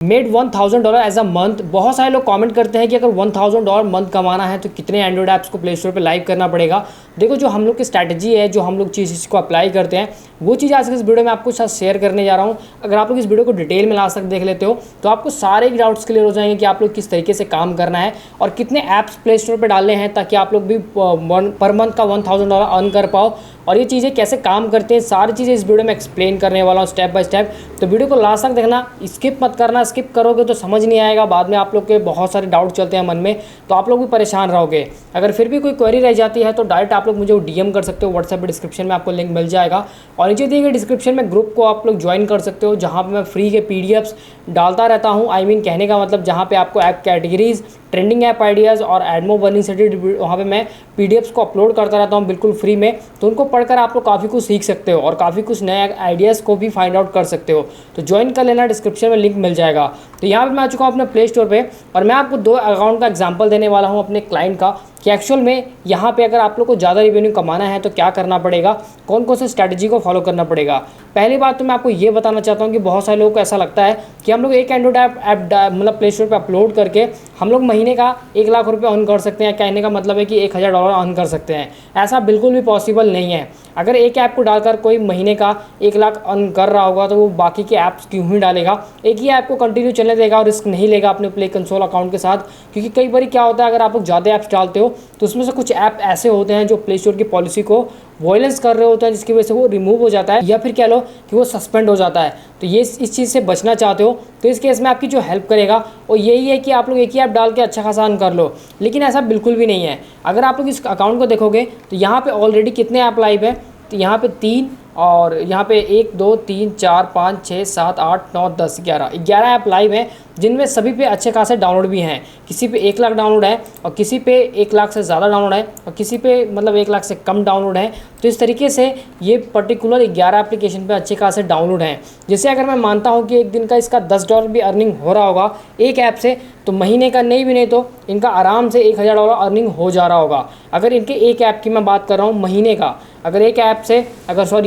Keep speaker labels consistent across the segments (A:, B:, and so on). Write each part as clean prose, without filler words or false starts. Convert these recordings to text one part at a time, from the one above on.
A: Made $1000 as a month. बहुत सारे लोग कमेंट करते हैं कि अगर $1000 मंथ कमाना है तो कितने एंड्रॉइड ऐप्स को प्ले स्टोर पे लाइव करना पड़ेगा। देखो, जो हम लोग की स्ट्रैटेजी है, जो हम लोग चीज़ को अप्लाई करते हैं, वो चीज़ आज के इस वीडियो में आपको साथ शेयर करने जा रहा हूँ। अगर आप लोग इस वीडियो को डिटेल में लास्ट तक देख लेते हो तो आपको सारे डाउट्स क्लियर हो जाएंगे कि आप लोग किस तरीके से काम करना है और कितने ऐप्स प्ले स्टोर पर डालने हैं, ताकि आप लोग भी पर मंथ का $1000 अर्न कर पाओ। और ये चीज़ें कैसे काम करते हैं, सारी चीज़ें इस वीडियो में एक्सप्लेन करने वाला हूँ स्टेप बाय स्टेप। तो वीडियो को लास्ट तक देखना, स्किप मत करना। स्किप करोगे तो समझ नहीं आएगा, बाद में आप लोग के बहुत सारे डाउट चलते हैं मन में, तो आप लोग भी परेशान रहोगे। अगर फिर भी कोई क्वेरी रह जाती है तो डायरेक्ट आप लोग मुझे डीएम कर सकते हो व्हाट्सएप पे, डिस्क्रिप्शन में आपको लिंक मिल जाएगा। और नीचे दिए गए डिस्क्रिप्शन में ग्रुप को आप लोग ज्वाइन कर सकते हो, जहाँ पर मैं फ्री के पीडीएफ्स डालता रहता हूँ। कहने का मतलब जहाँ पे आपको app categories, trending app ideas और एडमो बर्निंग सर्टिफिकेट, वहाँ पे मैं पीडीएफ्स को अपलोड करता रहता हूँ बिल्कुल फ्री में। तो उनको पढ़कर आप लोग काफ़ी कुछ सीख सकते हो और काफ़ी कुछ नए आइडियाज़ को भी फाइंड आउट कर सकते हो। तो ज्वाइन कर लेना, डिस्क्रिप्शन में लिंक मिल जाएगा। तो यहाँ पर मैं आ चुका हूँ अपने प्ले स्टोर पर और मैं आपको 2 अकाउंट का एग्जाम्पल देने वाला हूँ अपने क्लाइंट का, कि एक्चुअल में यहाँ पे अगर आप लोग को ज़्यादा रेवेन्यू कमाना है तो क्या करना पड़ेगा, कौन कौन से स्ट्रैटेजी को फॉलो करना पड़ेगा। पहली बात तो मैं आपको ये बताना चाहता हूँ कि बहुत सारे लोगों को ऐसा लगता है कि हम लोग एक एंड्रॉइड ऐप मतलब प्ले स्टोर पर अपलोड करके हम लोग महीने का 1 लाख रुपये अर्न कर सकते हैं। कहने का मतलब है कि $1000 अर्न कर सकते हैं। ऐसा बिल्कुल भी पॉसिबल नहीं है। अगर एक ऐप को डालकर कोई महीने का 1 लाख अर्न कर रहा होगा तो वो बाकी के ऐप्स क्यों ही डालेगा, एक ही ऐप को कंटिन्यू चलने देगा और रिस्क नहीं लेगा अपने प्ले कंसोल अकाउंट के साथ। क्योंकि कई बार क्या होता है, अगर आप लोग ज़्यादा ऐप्स डालते हो तो उसमें से कुछ ऐप ऐसे होते हैं जो प्ले स्टोर की पॉलिसी को वॉयलेंस कर रहे होते हैं, जिसकी वजह से वो रिमूव हो जाता है या फिर कह लो कि वो सस्पेंड हो जाता है। तो ये इस चीज़ से बचना चाहते हो तो इस केस में आपकी जो हेल्प करेगा वो यही है कि आप लोग एक ही ऐप डाल के अच्छा खासा अर्न कर लो। लेकिन ऐसा बिल्कुल भी नहीं है। अगर आप लोग इस अकाउंट को देखोगे तो यहाँ पे ऑलरेडी कितने ऐप लाइव है, तो यहाँ पे 3 और यहाँ पे 1 2 3 4 5 6 7 8 9 10 11 ऐप लाइव हैं, जिनमें सभी पे अच्छे खासे डाउनलोड भी हैं। किसी पे 1 लाख डाउनलोड है और किसी पे 1 लाख से ज़्यादा डाउनलोड है और किसी पे मतलब 1 लाख से कम डाउनलोड है। तो इस तरीके से ये पर्टिकुलर 11 एप्लीकेशन पे अच्छे खासे डाउनलोड हैं। जैसे अगर मैं मानता हूँ कि एक दिन का इसका $10 भी अर्निंग हो रहा होगा एक ऐप से, तो महीने का नहीं भी नहीं तो इनका आराम से $1000 अर्निंग हो जा रहा होगा। अगर इनके एक ऐप की मैं बात कर रहा हूँ महीने का, अगर एक ऐप से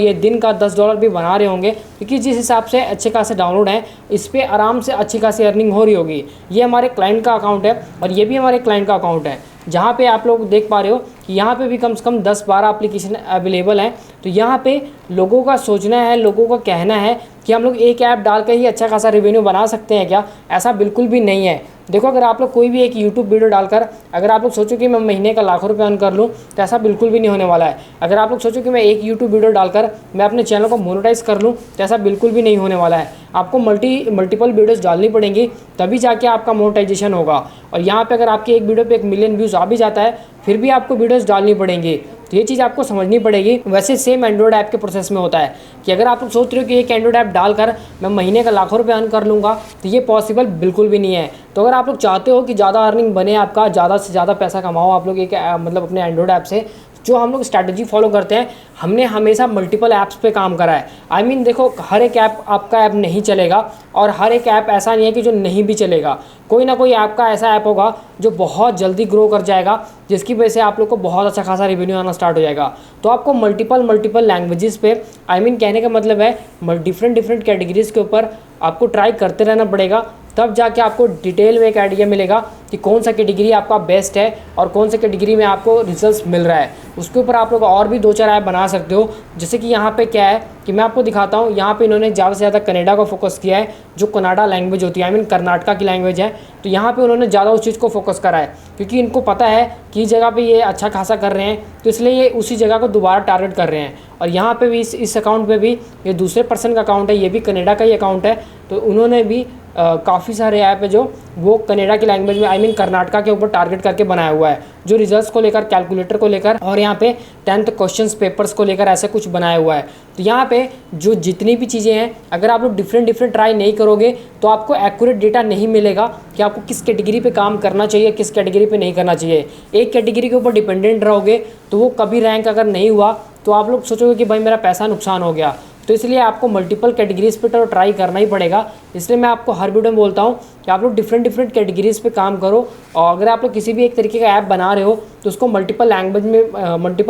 A: ये दिन का $10 भी बना रहे होंगे, क्योंकि जिस हिसाब से अच्छे खासे डाउनलोड हैं इस पर आराम से अच्छी खासी अर्निंग हो रही होगी। ये हमारे क्लाइंट का अकाउंट है और ये भी हमारे क्लाइंट का अकाउंट है, जहाँ पे आप लोग देख पा रहे हो कि यहाँ पे भी कम से कम 10-12 एप्लीकेशन अवेलेबल हैं। तो यहाँ पे लोगों का सोचना है, लोगों का कहना है कि हम लोग एक ऐप डाल कर ही अच्छा खासा रेवेन्यू बना सकते हैं क्या? ऐसा बिल्कुल भी नहीं है। देखो, अगर आप लोग कोई भी एक यूट्यूब वीडियो डालकर अगर आप लोग सोचो कि मैं महीने का लाखों रुपये अर्न कर लूँ, तो ऐसा बिल्कुल भी नहीं होने वाला है। अगर आप लोग सोचो कि मैं एक यूट्यूब वीडियो डालकर मैं अपने चैनल को मोनेटाइज कर लूँ, तो ऐसा बिल्कुल भी नहीं होने वाला है। आपको मल्टीपल वीडियोस डालनी पड़ेंगी, तभी जाके आपका मोनेटाइजेशन होगा। और यहाँ पे अगर आपकी एक वीडियो पे 1 मिलियन व्यूज़ आ भी जाता है, फिर भी आपको वीडियोस डालनी पड़ेंगी। तो ये चीज़ आपको समझनी पड़ेगी। वैसे सेम एंड्रॉइड ऐप के प्रोसेस में होता है कि अगर आप लोग सोच रहे हो कि एक एंड्रॉइड ऐप डालकर मैं महीने का लाखों रुपये अर्न कर लूँगा, तो ये पॉसिबल बिल्कुल भी नहीं है। तो अगर आप लोग चाहते हो कि ज़्यादा अर्निंग बने, आपका ज़्यादा से ज़्यादा पैसा कमाओ आप लोग एक मतलब अपने एंड्रॉइड ऐप से, जो हम लोग स्ट्रैटेजी फॉलो करते हैं, हमने हमेशा मल्टीपल ऐप्स पे काम करा है। देखो, हर एक ऐप आपका ऐप नहीं चलेगा और हर एक ऐप ऐसा नहीं है कि जो नहीं भी चलेगा। कोई ना कोई ऐप का ऐसा ऐप होगा जो बहुत जल्दी ग्रो कर जाएगा, जिसकी वजह से आप लोग को बहुत अच्छा खासा रेवेन्यू आना स्टार्ट हो जाएगा। तो आपको मल्टीपल लैंग्वेजेस पे कहने का मतलब है डिफरेंट कैटेगरीज़ के ऊपर आपको ट्राई करते रहना पड़ेगा, तब जाके आपको डिटेल में एक आइडिया मिलेगा कि कौन सा कैटेगरी आपका बेस्ट है और कौन सा कैटेगरी में आपको रिजल्ट्स मिल रहा है। उसके ऊपर आप लोग और भी 2-4 ऐप बना सकते हो। जैसे कि यहाँ पे क्या है कि मैं आपको दिखाता हूँ, यहाँ पे इन्होंने ज़्यादा से ज़्यादा कनाडा को फोकस किया है, जो कनाडा लैंग्वेज होती है, कर्नाटका की लैंग्वेज है। तो यहाँ पे उन्होंने ज़्यादा उस चीज़ को फोकस करा है, क्योंकि इनको पता है कि इस जगह पे ये अच्छा खासा कर रहे हैं, तो इसलिए ये उसी जगह को दोबारा टारगेट कर रहे हैं। और यहाँ पे भी इस अकाउंट पे भी, ये दूसरे पर्सन का अकाउंट है, ये भी कनाडा का ही अकाउंट है। तो उन्होंने भी काफ़ी सारे ऐप है जो वो कनाडा की लैंग्वेज में कर्नाटका के ऊपर टारगेट करके बनाया हुआ है, जो रिजल्ट्स को लेकर, कैलकुलेटर को लेकर और यहाँ पे 10th क्वेश्चंस पेपर्स को लेकर ऐसे कुछ बनाया हुआ है। तो यहाँ पे जो जितनी भी चीज़ें हैं, अगर आप लोग डिफरेंट ट्राई नहीं करोगे तो आपको एक्यूरेट डेटा नहीं मिलेगा कि आपको किस कैटेगरी पे काम करना चाहिए, किस कैटेगरी पे नहीं करना चाहिए। एक कैटेगरी के ऊपर डिपेंडेंट रहोगे तो वो कभी रैंक अगर नहीं हुआ तो आप लोग सोचोगे कि भाई मेरा पैसा नुकसान हो गया। तो इसलिए आपको मल्टीपल कैटेगरीज पे तो ट्राई करना ही पड़ेगा। इसलिए मैं आपको हर वीडियो में बोलता हूँ कि आप लोग डिफरेंट कैटेगरीज पे काम करो। और अगर आप लोग किसी भी एक तरीके का ऐप बना रहे हो तो उसको मल्टीपल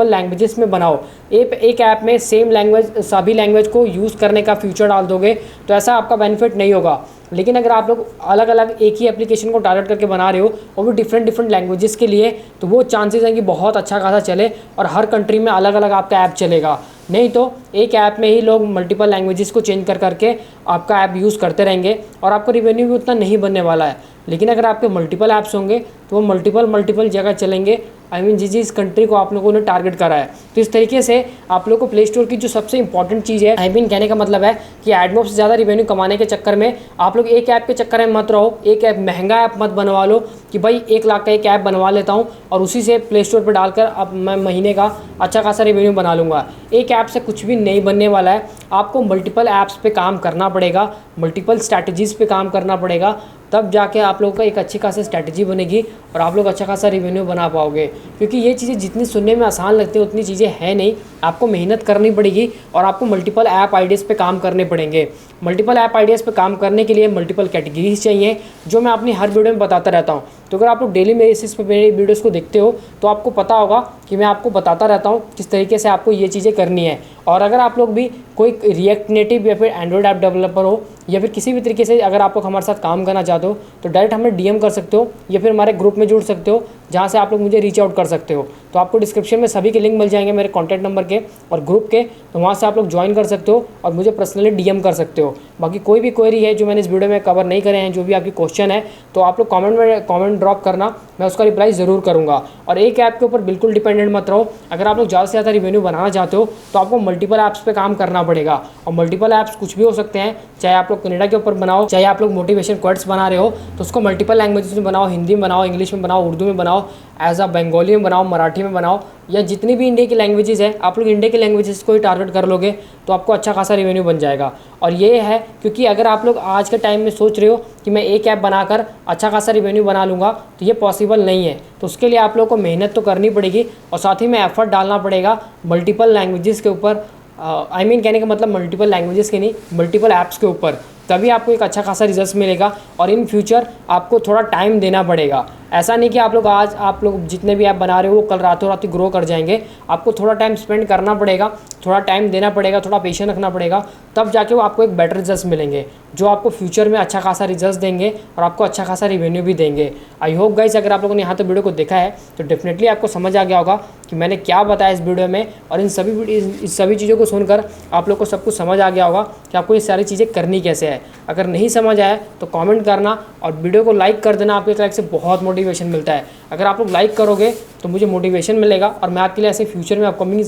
A: लैंग्वेजेस में बनाओ। एक ऐप में सेम लैंग्वेज, सभी लैंग्वेज को यूज़ करने का फ्यूचर डाल दोगे तो ऐसा आपका बेनिफिट नहीं होगा। लेकिन अगर आप लोग अलग अलग एक ही एप्लीकेशन को टारगेट करके बना रहे हो और भी डिफरेंट लैंग्वेजेस के लिए, तो वो चांसेस हैं कि बहुत अच्छा खासा चले और हर कंट्री में अलग अलग आपका ऐप चलेगा। नहीं तो एक ऐप में ही लोग मल्टीपल लैंग्वेजेस को चेंज करके आपका ऐप यूज़ करते रहेंगे और आपका रिवेन्यू भी उतना नहीं बनने वाला है। लेकिन अगर आपके मल्टीपल ऐप्स होंगे तो वो मल्टीपल जगह चलेंगे। जिस कंट्री को आप लोगों ने टारगेट करा है। तो इस तरीके से आप लोगों को प्ले स्टोर की जो सबसे इंपॉर्टेंट चीज़ है, कहने का मतलब है कि एडमॉब से ज़्यादा रिवेन्यू कमाने के चक्कर में आप लोग एक ऐप के चक्कर में मत रहो। एक ऐप महंगा ऐप मत बनवा लो कि भाई 1 लाख का एक ऐप बनवा लेता हूँ और उसी से प्ले स्टोर पर डालकर अब मैं महीने का अच्छा खासा रिवेन्यू बना लूँगा। एक ऐप से कुछ भी नहीं बनने वाला है। आपको मल्टीपल ऐप्स पे काम करना पड़ेगा, मल्टीपल स्ट्रैटेजीज़ पे काम करना पड़ेगा, तब जाके आप लोगों का एक अच्छी खासी स्ट्रैटेजी बनेगी और आप लोग अच्छा खासा रिवेन्यू बना पाओगे। क्योंकि ये चीज़ें जितनी सुनने में आसान लगती है उतनी चीज़ें हैं नहीं। आपको मेहनत करनी पड़ेगी और आपको मल्टीपल ऐप आइडियाज़ पे काम करने पड़ेंगे। मल्टीपल ऐप आइडियाज़ पे काम करने के लिए मल्टीपल कैटेगरीज चाहिए, जो मैं अपनी हर वीडियो में बताता रहता हूँ। तो अगर आप लोग डेली बेसिस पे मेरी वीडियोस को देखते हो तो आपको पता होगा कि मैं आपको बताता रहता हूँ किस तरीके से आपको ये चीज़ें करनी है। और अगर आप लोग भी कोई रिएक्ट नेटिव या फिर एंड्रॉयड ऐप डेवलपर हो या फिर किसी भी तरीके से अगर आप लोग हमारे साथ काम करना चाहते हो तो डायरेक्ट हमें डीएम कर सकते हो या फिर हमारे ग्रुप में जुड़ सकते हो, जहाँ से आप लोग मुझे रीच आउट कर सकते हो। तो आपको डिस्क्रिप्शन में सभी के लिंक मिल जाएंगे मेरे कॉन्टैक्ट नंबर के और ग्रुप के, तो वहाँ से आप लोग ज्वाइन कर सकते हो और मुझे पर्सनली डीएम कर सकते हो। बाकी कोई भी क्वेरी है जो मैंने इस वीडियो में कवर नहीं करे हैं, जो भी आपकी क्वेश्चन है, तो आप लोग कमेंट ड्रॉप करना, मैं उसका रिप्लाई ज़रूर करूँगा। और एक ऐप के ऊपर बिल्कुल डिपेंडेंट मत रहो। अगर आप लोग ज़्यादा से ज़्यादा रिवेन्यू बनाना चाहते हो तो आपको मल्टीपल ऐप्स पे काम करना पड़ेगा। और मल्टीपल ऐप्स कुछ भी हो सकते हैं, चाहे आप लोग कनाडा के ऊपर बनाओ, चाहे आप लोग मोटिवेशन क्वाइट्स बना रहे हो तो उसको मल्टीपल लैंग्वेजेस में बनाओ, हिंदी में बनाओ, इंग्लिश में बनाओ, उर्दू में बनाओ, एज अ बंगाली में बनाओ, मराठी में बनाओ, या जितनी भी इंडिया की लैंग्वेजेस है, आप लोग इंडिया की लैंग्वेजेस को ही टारगेट कर लोगे तो आपको अच्छा खासा रिवेन्यू बन जाएगा। और ये है क्योंकि अगर आप लोग आज के टाइम में सोच रहे हो कि मैं एक ऐप बनाकर अच्छा खासा रिवेन्यू बना लूँगा, तो ये पॉसिबल नहीं है। तो उसके लिए आप लोगों को मेहनत तो करनी पड़ेगी और साथ ही में एफर्ट डालना पड़ेगा मल्टीपल लैंग्वेजेस के ऊपर। कहने का मतलब मल्टीपल लैंग्वेजेस के नहीं, मल्टीपल ऐप्स के ऊपर, तभी आपको एक अच्छा खासा रिजल्ट मिलेगा। और इन फ्यूचर आपको थोड़ा टाइम देना पड़ेगा। ऐसा नहीं कि आप लोग जितने भी ऐप बना रहे हो वो कल रातों रात ग्रो कर जाएंगे। आपको थोड़ा टाइम स्पेंड करना पड़ेगा, थोड़ा टाइम देना पड़ेगा, थोड़ा पेशेंस रखना पड़ेगा, तब जाके वो आपको एक बेटर रिजल्ट मिलेंगे जो आपको फ्यूचर में अच्छा खासा रिजल्ट देंगे और आपको अच्छा खासा रिवेन्यू भी देंगे। आई होप गाइस, अगर आप लोगों ने यहाँ तक वीडियो को देखा है तो डेफिनेटली आपको समझ आ गया होगा कि मैंने क्या बताया इस वीडियो में। और इन सभी चीज़ों को सुनकर आप लोग को सब कुछ समझ आ गया होगा कि आपको ये सारी चीज़ें करनी कैसे है। अगर नहीं समझ आया तो कमेंट करना और वीडियो को लाइक कर देना। आपके लाइक से बहुत मोटिवेशन मिलता है। अगर आप लोग लाइक करोगे तो मुझे मोटिवेशन मिलेगा और मैं आपके लिए ऐसे फ्यूचर में अपकमिंग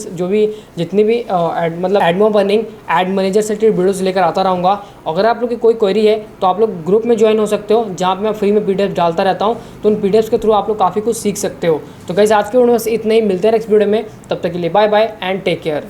A: जितनी भी एडमॉब अर्निंग, एड मैनेजर से रिलेटेड वीडियोस लेकर आता रहूँगा। अगर आप लोग की कोई क्वेरी है तो आप लोग ग्रुप में ज्वाइन हो सकते हो, जहाँ पे मैं फ्री में पीडीएफ डालता रहता हूँ। तो उन पीडीएफ के थ्रू आप लोग काफ़ी कुछ सीख सकते हो। तो गाइस, आज के वीडियो में इतना ही, मिलते हैं नेक्स्ट वीडियो में। तब तक के लिए bye bye and take care.